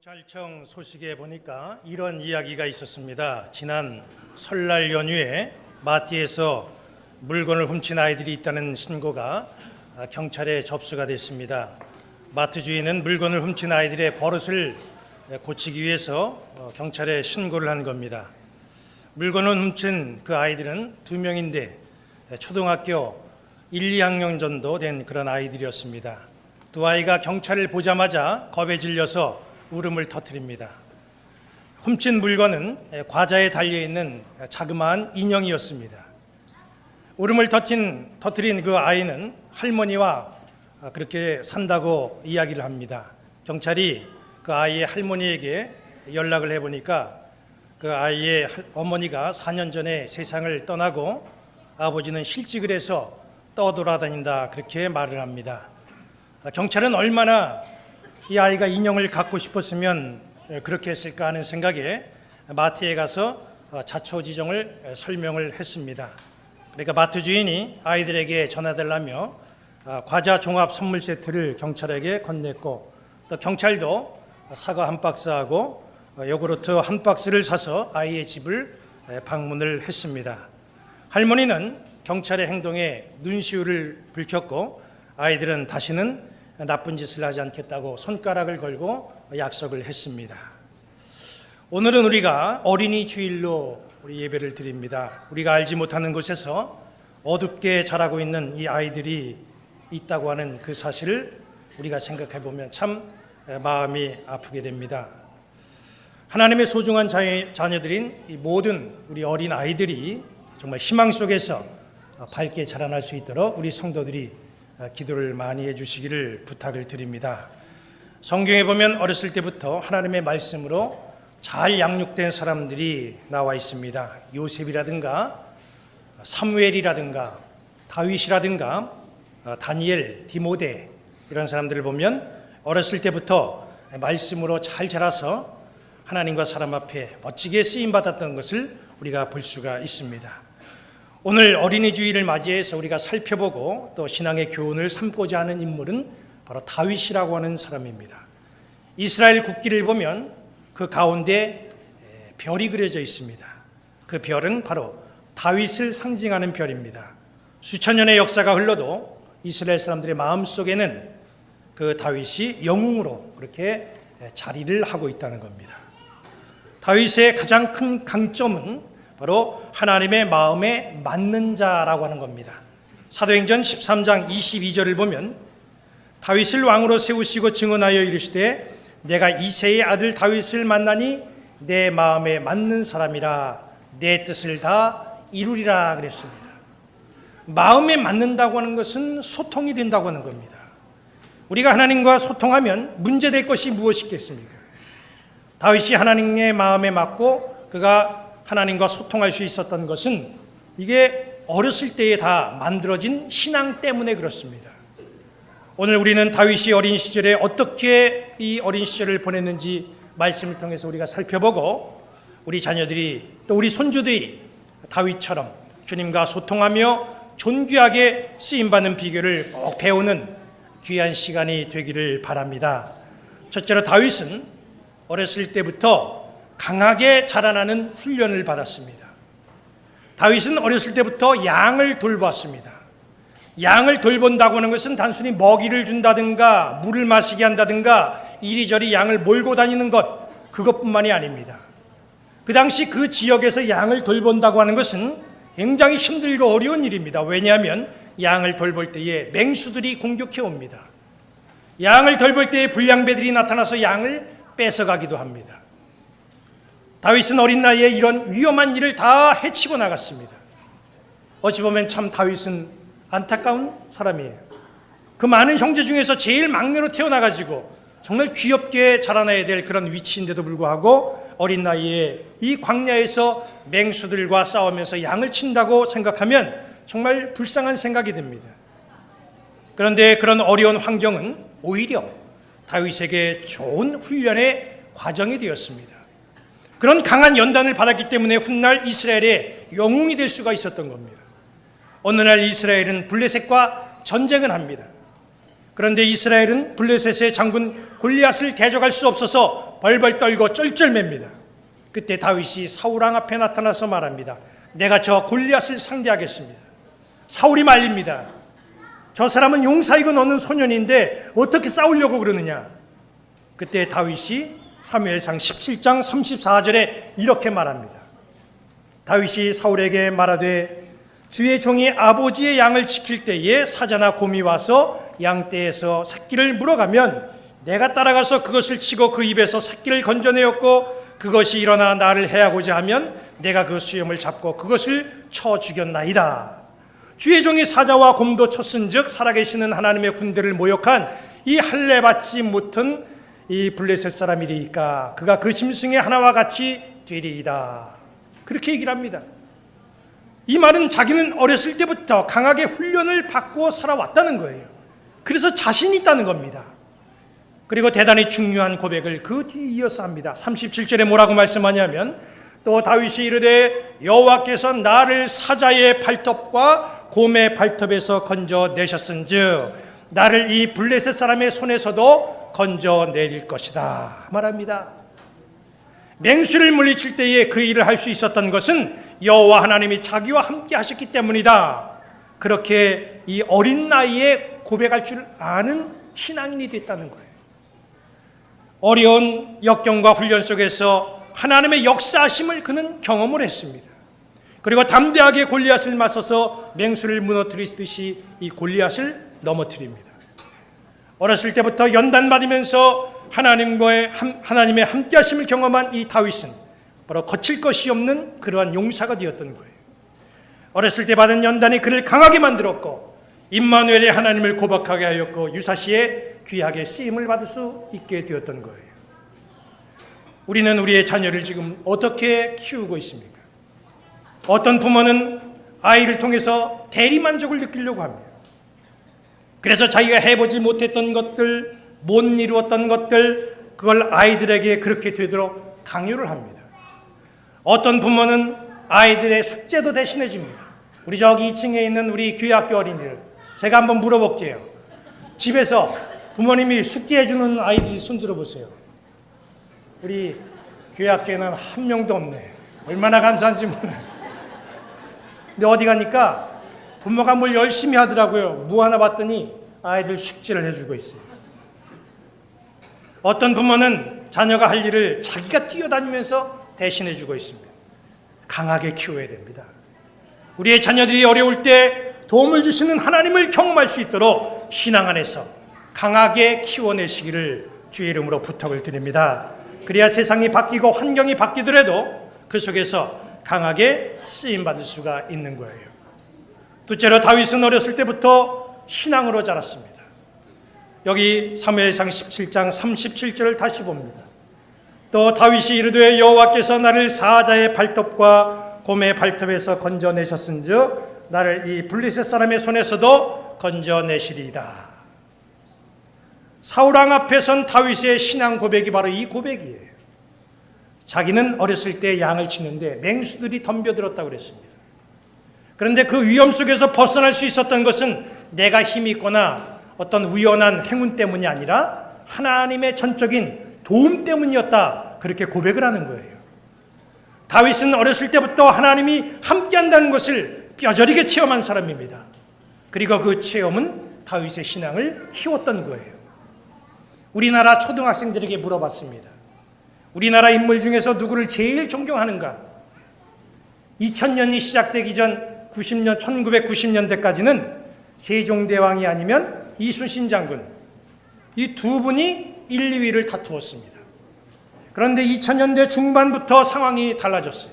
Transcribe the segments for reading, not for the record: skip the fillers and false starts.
경찰청 소식에 보니까 이런 이야기가 있었습니다. 지난 설날 연휴에 마트에서 물건을 훔친 아이들이 있다는 신고가 경찰에 접수가 됐습니다. 마트 주인은 물건을 훔친 아이들의 버릇을 고치기 위해서 경찰에 신고를 한 겁니다. 물건을 훔친 그 아이들은 2명인데 초등학교 1, 2학년 정도 된 그런 아이들이었습니다. 두 아이가 경찰을 보자마자 겁에 질려서 울음을 터뜨립니다. 훔친 물건은 과자에 달려있는 자그마한 인형이었습니다. 울음을 터뜨린 그 아이는 할머니와 그렇게 산다고 이야기를 합니다. 경찰이 그 아이의 할머니에게 연락을 해보니까 그 아이의 어머니가 4년 전에 세상을 떠나고 아버지는 실직을 해서 떠돌아다닌다, 그렇게 말을 합니다. 경찰은 얼마나 이 아이가 인형을 갖고 싶었으면 그렇게 했을까 하는 생각에 마트에 가서 자초지종을 설명을 했습니다. 그러니까 마트 주인이 아이들에게 전해달라며 과자 종합 선물 세트를 경찰에게 건넸고, 또 경찰도 사과 한 박스하고 요구르트 한 박스를 사서 아이의 집을 방문을 했습니다. 할머니는 경찰의 행동에 눈시울을 붉혔고, 아이들은 다시는 나쁜 짓을 하지 않겠다고 손가락을 걸고 약속을 했습니다. 오늘은 우리가 어린이 주일로 우리 예배를 드립니다. 우리가 알지 못하는 곳에서 어둡게 자라고 있는 이 아이들이 있다고 하는 그 사실을 우리가 생각해 보면 참 마음이 아프게 됩니다. 하나님의 소중한 자녀들인 이 모든 우리 어린 아이들이 정말 희망 속에서 밝게 자라날 수 있도록 우리 성도들이 기도를 많이 해주시기를 부탁을 드립니다. 성경에 보면 어렸을 때부터 하나님의 말씀으로 잘 양육된 사람들이 나와 있습니다. 요셉이라든가 사무엘이라든가 다윗이라든가 다니엘, 디모데, 이런 사람들을 보면 어렸을 때부터 말씀으로 잘 자라서 하나님과 사람 앞에 멋지게 쓰임받았던 것을 우리가 볼 수가 있습니다. 오늘 어린이 주일을 맞이해서 우리가 살펴보고 또 신앙의 교훈을 삼고자 하는 인물은 바로 다윗이라고 하는 사람입니다. 이스라엘 국기를 보면 그 가운데 별이 그려져 있습니다. 그 별은 바로 다윗을 상징하는 별입니다. 수천 년의 역사가 흘러도 이스라엘 사람들의 마음속에는 그 다윗이 영웅으로 그렇게 자리를 하고 있다는 겁니다. 다윗의 가장 큰 강점은 바로 하나님의 마음에 맞는 자라고 하는 겁니다. 사도행전 13장 22절을 보면 다윗을 왕으로 세우시고 증언하여 이르시되 내가 이새의 아들 다윗을 만나니 내 마음에 맞는 사람이라 내 뜻을 다 이루리라 그랬습니다. 마음에 맞는다고 하는 것은 소통이 된다고 하는 겁니다. 우리가 하나님과 소통하면 문제될 것이 무엇이겠습니까? 다윗이 하나님의 마음에 맞고 그가 하나님과 소통할 수 있었던 것은 이게 어렸을 때에 다 만들어진 신앙 때문에 그렇습니다. 오늘 우리는 다윗이 어린 시절에 어떻게 이 어린 시절을 보냈는지 말씀을 통해서 우리가 살펴보고 우리 자녀들이 또 우리 손주들이 다윗처럼 주님과 소통하며 존귀하게 쓰임받는 비결을 꼭 배우는 귀한 시간이 되기를 바랍니다. 첫째로 다윗은 어렸을 때부터 강하게 자라나는 훈련을 받았습니다. 다윗은 어렸을 때부터 양을 돌봤습니다. 양을 돌본다고 하는 것은 단순히 먹이를 준다든가 물을 마시게 한다든가 이리저리 양을 몰고 다니는 것, 그것뿐만이 아닙니다. 그 당시 그 지역에서 양을 돌본다고 하는 것은 굉장히 힘들고 어려운 일입니다. 왜냐하면 양을 돌볼 때에 맹수들이 공격해 옵니다. 양을 돌볼 때에 불량배들이 나타나서 양을 뺏어가기도 합니다. 다윗은 어린 나이에 이런 위험한 일을 다 헤치고 나갔습니다. 어찌 보면 참 다윗은 안타까운 사람이에요. 그 많은 형제 중에서 제일 막내로 태어나가지고 정말 귀엽게 자라나야 될 그런 위치인데도 불구하고 어린 나이에 이 광야에서 맹수들과 싸우면서 양을 친다고 생각하면 정말 불쌍한 생각이 듭니다. 그런데 그런 어려운 환경은 오히려 다윗에게 좋은 훈련의 과정이 되었습니다. 그런 강한 연단을 받았기 때문에 훗날 이스라엘의 영웅이 될 수가 있었던 겁니다. 어느 날 이스라엘은 블레셋과 전쟁을 합니다. 그런데 이스라엘은 블레셋의 장군 골리앗을 대적할 수 없어서 벌벌 떨고 쩔쩔맵니다. 그때 다윗이 사울 왕 앞에 나타나서 말합니다. 내가 저 골리앗을 상대하겠습니다. 사울이 말립니다. 저 사람은 용사이고 너는 소년인데 어떻게 싸우려고 그러느냐. 그때 다윗이 사무엘상 17장 34절에 이렇게 말합니다. 다윗이 사울에게 말하되 주의 종이 아버지의 양을 지킬 때에 사자나 곰이 와서 양떼에서 새끼를 물어가면 내가 따라가서 그것을 치고 그 입에서 새끼를 건져내었고 그것이 일어나 나를 해하고자 하면 내가 그 수염을 잡고 그것을 쳐 죽였나이다. 주의 종이 사자와 곰도 쳤은즉 살아계시는 하나님의 군대를 모욕한 이 할례 받지 못한 이 블레셋 사람이리이까 그가 그 짐승의 하나와 같이 되리이다. 그렇게 얘기를 합니다. 이 말은 자기는 어렸을 때부터 강하게 훈련을 받고 살아왔다는 거예요. 그래서 자신이 있다는 겁니다. 그리고 대단히 중요한 고백을 그 뒤에 이어서 합니다. 37절에 뭐라고 말씀하냐면 또 다윗이 이르되 여호와께서 나를 사자의 발톱과 곰의 발톱에서 건져내셨은즉 나를 이 블레셋 사람의 손에서도 건져내릴 것이다 말합니다. 맹수를 물리칠 때에 그 일을 할 수 있었던 것은 여호와 하나님이 자기와 함께 하셨기 때문이다. 그렇게 이 어린 나이에 고백할 줄 아는 신앙인이 됐다는 거예요. 어려운 역경과 훈련 속에서 하나님의 역사하심을 그는 경험을 했습니다. 그리고 담대하게 골리앗을 맞서서 맹수를 무너뜨리듯이 이 골리앗을 넘어뜨립니다. 어렸을 때부터 연단받으면서 하나님의 함께하심을 경험한 이 다윗은 바로 거칠 것이 없는 그러한 용사가 되었던 거예요. 어렸을 때 받은 연단이 그를 강하게 만들었고 임마누엘의 하나님을 고백하게 하였고 유사시에 귀하게 쓰임을 받을 수 있게 되었던 거예요. 우리는 우리의 자녀를 지금 어떻게 키우고 있습니까? 어떤 부모는 아이를 통해서 대리만족을 느끼려고 합니다. 그래서 자기가 해보지 못했던 것들, 못 이루었던 것들, 그걸 아이들에게 그렇게 되도록 강요를 합니다. 어떤 부모는 아이들의 숙제도 대신해 줍니다. 우리 저기 2층에 있는 우리 교회학교 어린이들, 제가 한번 물어볼게요. 집에서 부모님이 숙제해 주는 아이들 손 들어보세요. 우리 교회학교에는 한 명도 없네. 얼마나 감사한지 몰라요. 근데 어디 가니까 부모가 뭘 열심히 하더라고요. 뭐 하나 봤더니 아이들 숙제를 해주고 있어요. 어떤 부모는 자녀가 할 일을 자기가 뛰어다니면서 대신해주고 있습니다. 강하게 키워야 됩니다. 우리의 자녀들이 어려울 때 도움을 주시는 하나님을 경험할 수 있도록 신앙 안에서 강하게 키워내시기를 주의 이름으로 부탁을 드립니다. 그래야 세상이 바뀌고 환경이 바뀌더라도 그 속에서 강하게 쓰임받을 수가 있는 거예요. 둘째로 다윗은 어렸을 때부터 신앙으로 자랐습니다. 여기 사무엘상 17장 37절을 다시 봅니다. 또 다윗이 이르되 여호와께서 나를 사자의 발톱과 곰의 발톱에서 건져내셨은즉 나를 이 블레셋 사람의 손에서도 건져내시리이다. 사울왕 앞에 선 다윗의 신앙 고백이 바로 이 고백이에요. 자기는 어렸을 때 양을 치는데 맹수들이 덤벼들었다고 그랬습니다. 그런데 그 위험 속에서 벗어날 수 있었던 것은 내가 힘이 있거나 어떤 우연한 행운 때문이 아니라 하나님의 전적인 도움 때문이었다. 그렇게 고백을 하는 거예요. 다윗은 어렸을 때부터 하나님이 함께한다는 것을 뼈저리게 체험한 사람입니다. 그리고 그 체험은 다윗의 신앙을 키웠던 거예요. 우리나라 초등학생들에게 물어봤습니다. 우리나라 인물 중에서 누구를 제일 존경하는가? 2000년이 시작되기 전 1990년대까지는 세종대왕이 아니면 이순신 장군, 이 두 분이 1, 2위를 다투었습니다. 그런데 2000년대 중반부터 상황이 달라졌어요.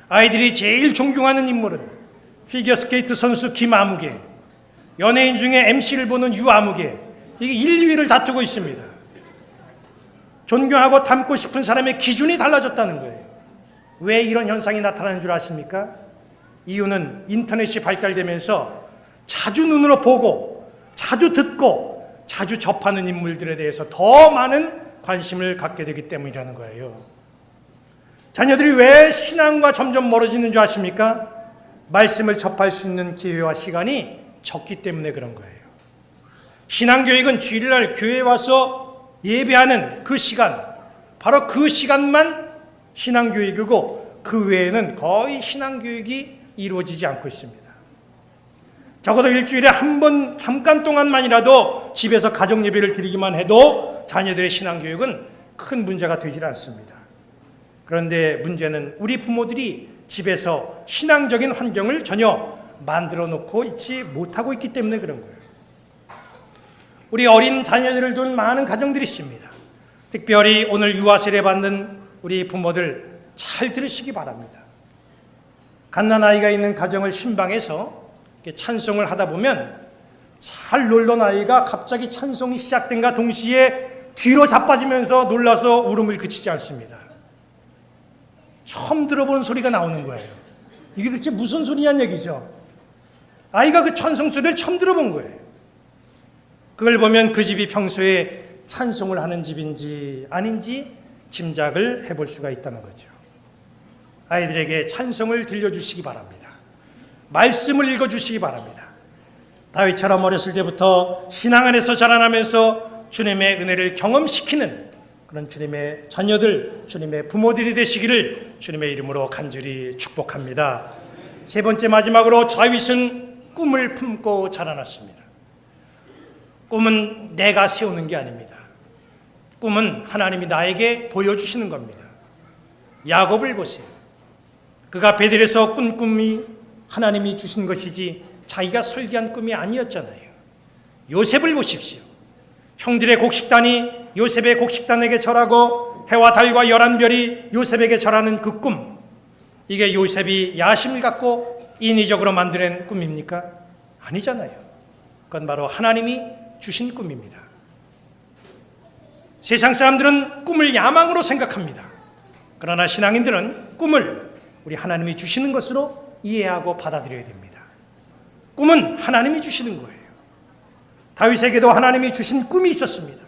아이들이 제일 존경하는 인물은 피겨스케이트 선수 김아무개, 연예인 중에 MC를 보는 유아무개, 이게 1, 2위를 다투고 있습니다. 존경하고 닮고 싶은 사람의 기준이 달라졌다는 거예요. 왜 이런 현상이 나타나는 줄 아십니까? 이유는 인터넷이 발달되면서 자주 눈으로 보고 자주 듣고 자주 접하는 인물들에 대해서 더 많은 관심을 갖게 되기 때문이라는 거예요. 자녀들이 왜 신앙과 점점 멀어지는 줄 아십니까? 말씀을 접할 수 있는 기회와 시간이 적기 때문에 그런 거예요. 신앙교육은 주일날 교회에 와서 예배하는 그 시간, 바로 그 시간만 신앙교육이고 그 외에는 거의 신앙교육이 이루어지지 않고 있습니다. 적어도 일주일에 한 번 잠깐 동안만이라도 집에서 가정예배를 드리기만 해도 자녀들의 신앙교육은 큰 문제가 되질 않습니다. 그런데 문제는 우리 부모들이 집에서 신앙적인 환경을 전혀 만들어 놓고 있지 못하고 있기 때문에 그런 거예요. 우리 어린 자녀들을 둔 많은 가정들이 있습니다. 특별히 오늘 유아 세례 받는 우리 부모들 잘 들으시기 바랍니다. 갓난아이가 있는 가정을 신방해서 찬송을 하다 보면 잘 놀던 아이가 갑자기 찬송이 시작된과 동시에 뒤로 자빠지면서 놀라서 울음을 그치지 않습니다. 처음 들어본 소리가 나오는 거예요. 이게 도대체 무슨 소리냐는 얘기죠. 아이가 그 찬송 소리를 처음 들어본 거예요. 그걸 보면 그 집이 평소에 찬송을 하는 집인지 아닌지 짐작을 해볼 수가 있다는 거죠. 아이들에게 찬송을 들려주시기 바랍니다. 말씀을 읽어주시기 바랍니다. 다윗처럼 어렸을 때부터 신앙 안에서 자라나면서 주님의 은혜를 경험시키는 그런 주님의 자녀들, 주님의 부모들이 되시기를 주님의 이름으로 간절히 축복합니다. 세 번째 마지막으로 다윗은 꿈을 품고 자라났습니다. 꿈은 내가 세우는 게 아닙니다. 꿈은 하나님이 나에게 보여주시는 겁니다. 야곱을 보세요. 그가 베델에서 꾼 꿈이 하나님이 주신 것이지 자기가 설계한 꿈이 아니었잖아요. 요셉을 보십시오. 형들의 곡식단이 요셉의 곡식단에게 절하고 해와 달과 11별이 요셉에게 절하는 그 꿈, 이게 요셉이 야심을 갖고 인위적으로 만들어낸 꿈입니까? 아니잖아요. 그건 바로 하나님이 주신 꿈입니다. 세상 사람들은 꿈을 야망으로 생각합니다. 그러나 신앙인들은 꿈을 우리 하나님이 주시는 것으로 이해하고 받아들여야 됩니다. 꿈은 하나님이 주시는 거예요. 다윗에게도 하나님이 주신 꿈이 있었습니다.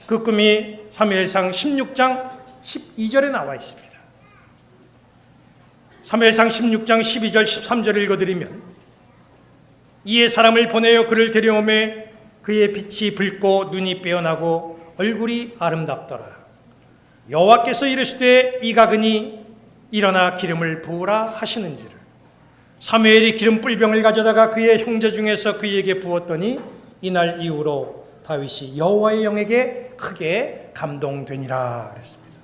그 꿈이 사무엘상 16장 12절에 나와 있습니다. 사무엘상 16장 12절 13절을 읽어드리면 이에 사람을 보내어 그를 데려오매 그의 빛이 붉고 눈이 빼어나고 얼굴이 아름답더라. 여호와께서 이르시되 이가그니 일어나 기름을 부으라 하시는지를. 사무엘이 기름 뿔병을 가져다가 그의 형제 중에서 그에게 부었더니 이날 이후로 다윗이 여호와의 영에게 크게 감동되니라 그랬습니다.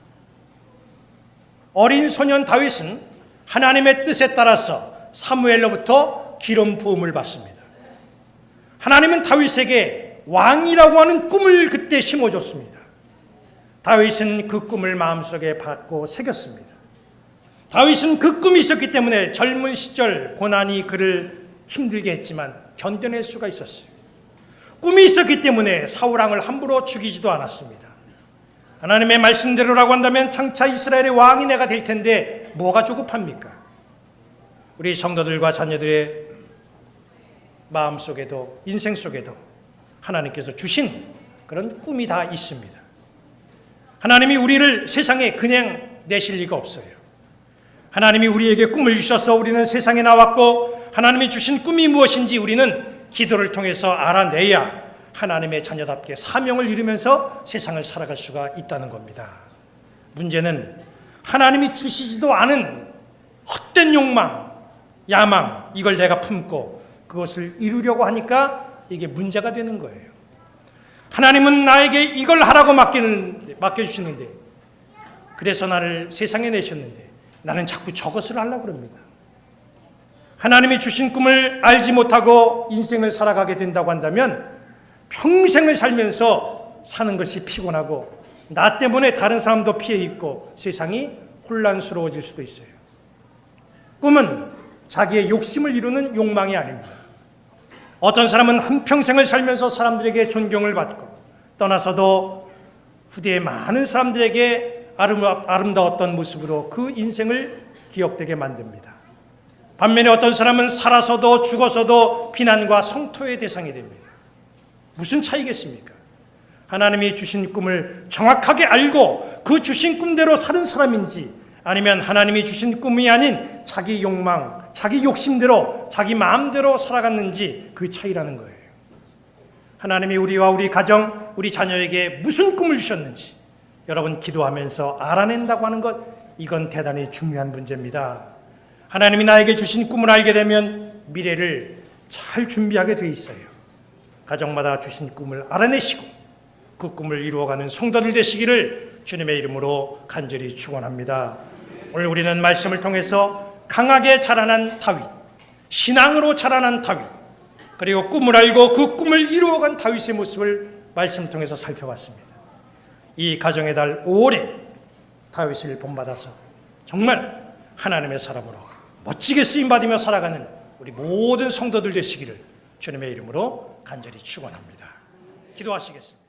어린 소년 다윗은 하나님의 뜻에 따라서 사무엘로부터 기름 부음을 받습니다. 하나님은 다윗에게 왕이라고 하는 꿈을 그때 심어줬습니다. 다윗은 그 꿈을 마음속에 받고 새겼습니다. 다윗은 그 꿈이 있었기 때문에 젊은 시절 고난이 그를 힘들게 했지만 견뎌낼 수가 있었어요. 꿈이 있었기 때문에 사울왕을 함부로 죽이지도 않았습니다. 하나님의 말씀대로라고 한다면 장차 이스라엘의 왕이 내가 될 텐데 뭐가 조급합니까? 우리 성도들과 자녀들의 마음속에도 인생 속에도 하나님께서 주신 그런 꿈이 다 있습니다. 하나님이 우리를 세상에 그냥 내실 리가 없어요. 하나님이 우리에게 꿈을 주셔서 우리는 세상에 나왔고 하나님이 주신 꿈이 무엇인지 우리는 기도를 통해서 알아내야 하나님의 자녀답게 사명을 이루면서 세상을 살아갈 수가 있다는 겁니다. 문제는 하나님이 주시지도 않은 헛된 욕망, 야망, 이걸 내가 품고 그것을 이루려고 하니까 이게 문제가 되는 거예요. 하나님은 나에게 이걸 하라고 맡겨주시는데 그래서 나를 세상에 내셨는데 나는 자꾸 저것을 하려고 합니다. 하나님이 주신 꿈을 알지 못하고 인생을 살아가게 된다고 한다면 평생을 살면서 사는 것이 피곤하고 나 때문에 다른 사람도 피해 입고 세상이 혼란스러워질 수도 있어요. 꿈은 자기의 욕심을 이루는 욕망이 아닙니다. 어떤 사람은 한평생을 살면서 사람들에게 존경을 받고 떠나서도 후대에 많은 사람들에게 아름다웠던 모습으로 그 인생을 기억되게 만듭니다. 반면에 어떤 사람은 살아서도 죽어서도 비난과 성토의 대상이 됩니다. 무슨 차이겠습니까? 하나님이 주신 꿈을 정확하게 알고 그 주신 꿈대로 사는 사람인지 아니면 하나님이 주신 꿈이 아닌 자기 욕망, 자기 욕심대로 자기 마음대로 살아갔는지 그 차이라는 거예요. 하나님이 우리와 우리 가정, 우리 자녀에게 무슨 꿈을 주셨는지 여러분 기도하면서 알아낸다고 하는 것, 이건 대단히 중요한 문제입니다. 하나님이 나에게 주신 꿈을 알게 되면 미래를 잘 준비하게 돼 있어요. 가정마다 주신 꿈을 알아내시고 그 꿈을 이루어가는 성도들 되시기를 주님의 이름으로 간절히 축원합니다. 오늘 우리는 말씀을 통해서 강하게 자라난 다윗, 신앙으로 자라난 다윗, 그리고 꿈을 알고 그 꿈을 이루어간 다윗의 모습을 말씀을 통해서 살펴봤습니다. 이 가정의 달 5월에 다윗을 본받아서 정말 하나님의 사람으로 멋지게 쓰임받으며 살아가는 우리 모든 성도들 되시기를 주님의 이름으로 간절히 축원합니다. 기도하시겠습니다.